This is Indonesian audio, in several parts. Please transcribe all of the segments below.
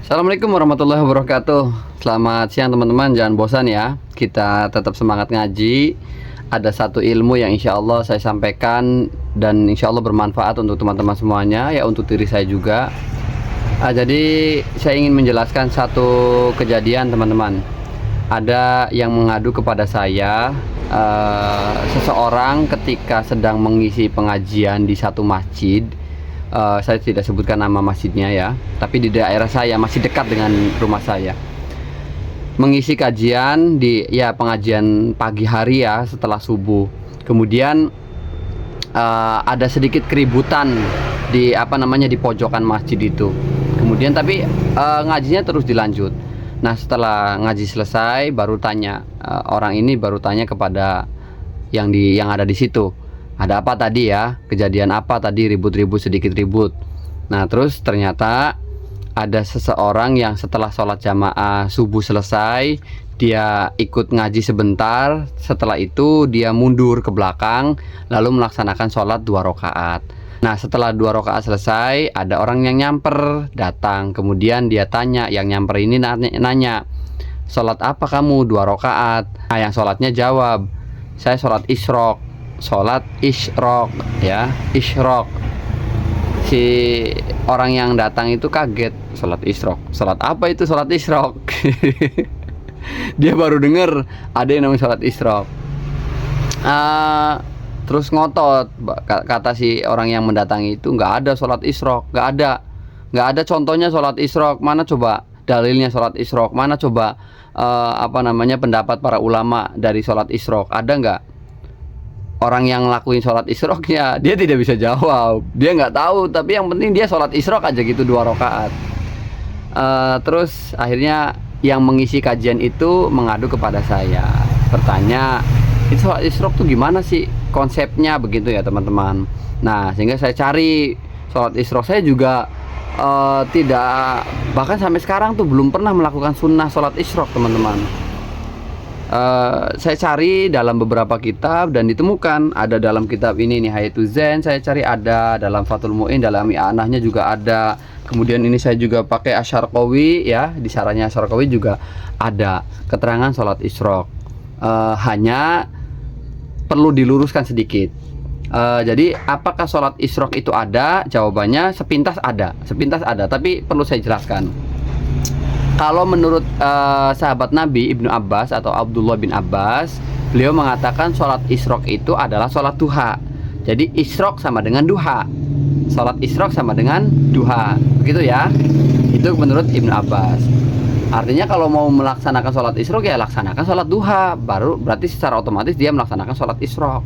Assalamualaikum warahmatullahi wabarakatuh. Selamat siang teman-teman, jangan bosan ya. Kita tetap semangat ngaji. Ada satu ilmu yang insya Allah saya sampaikan dan insya Allah bermanfaat untuk teman-teman semuanya, ya untuk diri saya juga. Jadi saya ingin menjelaskan satu kejadian teman-teman. Ada yang mengadu kepada saya, seseorang ketika sedang mengisi pengajian di satu masjid. Saya tidak sebutkan nama masjidnya ya, tapi di daerah saya, masih dekat dengan rumah saya, mengisi kajian pengajian pagi hari ya, setelah subuh. Kemudian ada sedikit keributan di di pojokan masjid itu. Kemudian tapi ngajinya terus dilanjut. Nah, setelah ngaji selesai baru tanya, orang ini baru tanya kepada yang ada di situ, ada apa tadi ya, kejadian apa tadi, ribut-ribut, sedikit ribut. Nah, terus ternyata ada seseorang yang setelah sholat jamaah subuh selesai, dia ikut ngaji sebentar. Setelah itu dia mundur ke belakang lalu melaksanakan sholat 2 rakaat. Nah, setelah 2 rakaat selesai, ada orang yang nyamper datang. Kemudian dia tanya, yang nyamper ini nanya, sholat apa kamu 2 rakaat? Nah, yang sholatnya jawab, saya sholat isyrok. Sholat isyrok ya, isyrok. Si orang yang datang itu kaget, sholat isyrok, sholat apa itu sholat isyrok? Dia baru dengar ada yang namanya sholat isyrok. Terus ngotot, kata si orang yang mendatangi itu, nggak ada sholat isyrok, nggak ada contohnya sholat isyrok. Mana coba dalilnya sholat isyrok, mana coba pendapat para ulama dari sholat isyrok, ada nggak? Orang yang lakuin sholat isyroknya, dia tidak bisa jawab, dia nggak tahu, tapi yang penting dia sholat isyrok aja gitu, 2 rakaat. Terus akhirnya yang mengisi kajian itu mengadu kepada saya, bertanya, itu sholat isyrok tuh gimana sih konsepnya begitu ya teman-teman. Nah, sehingga saya cari sholat isyrok. Saya juga tidak, bahkan sampai sekarang tuh belum pernah melakukan sunnah sholat isyrok teman-teman. Saya cari dalam beberapa kitab dan ditemukan, ada dalam kitab ini Nihayatul Zen, saya cari ada dalam Fathul Mu'in, dalam I'anahnya juga ada. Kemudian ini saya juga pakai Asyarqawi ya, di sarannya Asyarqawi juga ada keterangan sholat isyrok. Hanya perlu diluruskan sedikit. Jadi apakah sholat isyrok itu ada? Jawabannya sepintas ada, tapi perlu saya jelaskan. Kalau menurut sahabat Nabi Ibnu Abbas atau Abdullah bin Abbas, beliau mengatakan sholat isyrok itu adalah sholat duha. Jadi isyrok sama dengan duha, sholat isyrok sama dengan duha, begitu ya. Itu menurut Ibnu Abbas. Artinya kalau mau melaksanakan sholat isyrok ya laksanakan sholat duha, baru berarti secara otomatis dia melaksanakan sholat isyrok.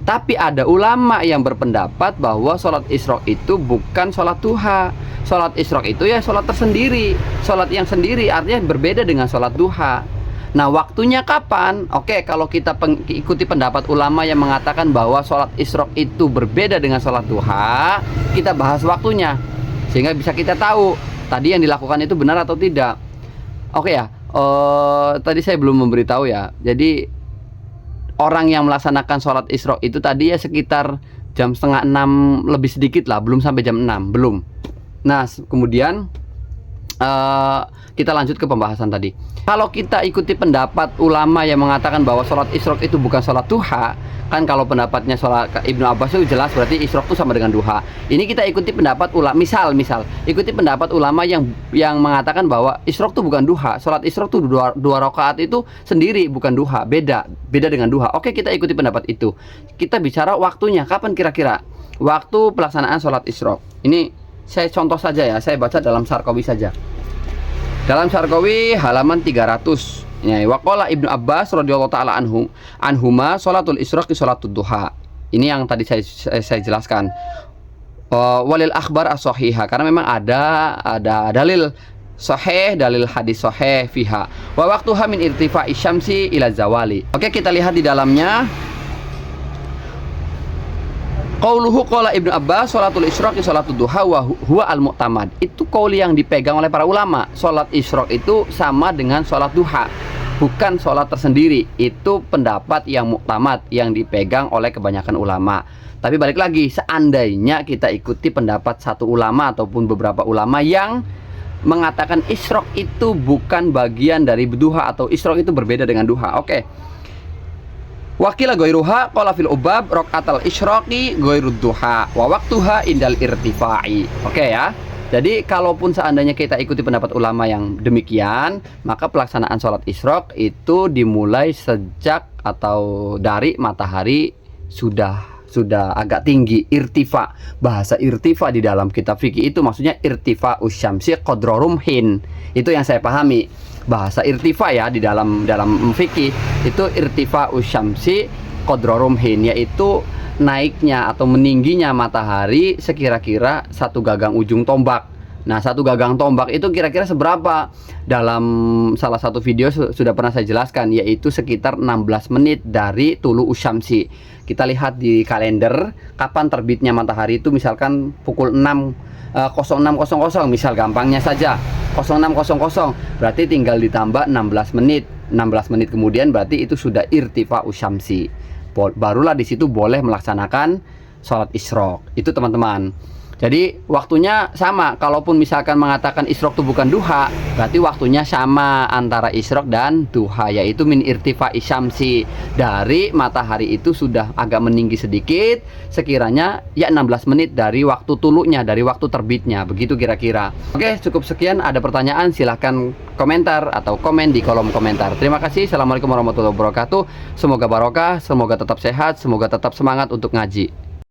Tapi ada ulama yang berpendapat bahwa sholat isyrok itu bukan sholat duha. Sholat isyrok itu ya sholat tersendiri, sholat yang sendiri, artinya berbeda dengan sholat duha. Nah, waktunya kapan? Oke, kalau kita ikuti pendapat ulama yang mengatakan bahwa sholat isyrok itu berbeda dengan sholat duha, kita bahas waktunya sehingga bisa kita tahu tadi yang dilakukan itu benar atau tidak. Oke ya, tadi saya belum memberitahu ya. Jadi orang yang melaksanakan sholat isyrok itu tadi ya sekitar jam setengah 6 lebih sedikit lah, belum sampai jam 6, belum. Nah, kemudian kita lanjut ke pembahasan tadi. Kalau kita ikuti pendapat ulama yang mengatakan bahwa sholat isyrok itu bukan sholat duha, kan kalau pendapatnya sholat Ibnu Abbas itu jelas berarti isyrok itu sama dengan duha. Ini kita ikuti pendapat ulama, misal ikuti pendapat ulama yang mengatakan bahwa isyrok itu bukan duha, sholat isyrok itu 2 rakaat itu sendiri, bukan duha, beda dengan duha. Oke, kita ikuti pendapat itu. Kita bicara waktunya, kapan kira-kira waktu pelaksanaan sholat isyrok. Ini saya contoh saja ya, saya baca dalam Syarqawi saja. Dalam Syarqawi halaman 300. Ya, waqala Ibnu Abbas radhiyallahu taala anhuma sholatul isyraq sholatud duha. Ini yang tadi saya jelaskan. Walil akhbar as-sahihah, karena memang ada dalil sahih, dalil hadis sahih fiha. Wa waqtuha min irtifa'i syamsi ila zawali. Oke, kita lihat di dalamnya. Qauluhu qala Ibnu Abbas sholatul isyraq sholatud duha wa huwa al-mu'tamad. Itu qaul yang dipegang oleh para ulama. Sholat isyraq itu sama dengan sholat duha, bukan sholat tersendiri. Itu pendapat yang mu'tamad, yang dipegang oleh kebanyakan ulama. Tapi balik lagi, seandainya kita ikuti pendapat satu ulama ataupun beberapa ulama yang mengatakan isyraq itu bukan bagian dari duha atau isyraq itu berbeda dengan duha. Oke. Wakila ghairuha qala fil ubab raqatal isyraqi ghairud duha wa waqtuha indal irtifai. Oke ya. Jadi kalaupun seandainya kita ikuti pendapat ulama yang demikian, maka pelaksanaan sholat isyraq itu dimulai sejak atau dari matahari sudah agak tinggi, irtifa. Bahasa irtifa di dalam kitab fikih itu maksudnya irtifa usyamsi qadra rumhin. Itu yang saya pahami. Bahasa irtifa ya di dalam fikih itu irtifa usyamsi qadra rumhin, yaitu naiknya atau meningginya matahari sekira-kira satu gagang ujung tombak. Nah, satu gagang tombak itu kira-kira seberapa? Dalam salah satu video sudah pernah saya jelaskan, yaitu sekitar 16 menit dari tulu usyamsi. Kita lihat di kalender kapan terbitnya matahari itu, misalkan pukul 06.00 misal, gampangnya saja 06.00, berarti tinggal ditambah 16 menit. 16 menit kemudian berarti itu sudah irtifa usyamsi. Barulah di situ boleh melaksanakan sholat isyraq. Itu teman-teman. Jadi waktunya sama. Kalaupun misalkan mengatakan isyraq itu bukan duha, berarti waktunya sama antara isyraq dan duha, yaitu min irtifa isyamsi. Dari matahari itu sudah agak meninggi sedikit, sekiranya ya 16 menit dari waktu tulunya, dari waktu terbitnya. Begitu kira-kira. Oke, cukup sekian. Ada pertanyaan silahkan komentar atau komen di kolom komentar. Terima kasih. Assalamualaikum warahmatullahi wabarakatuh. Semoga barokah, semoga tetap sehat, semoga tetap semangat untuk ngaji.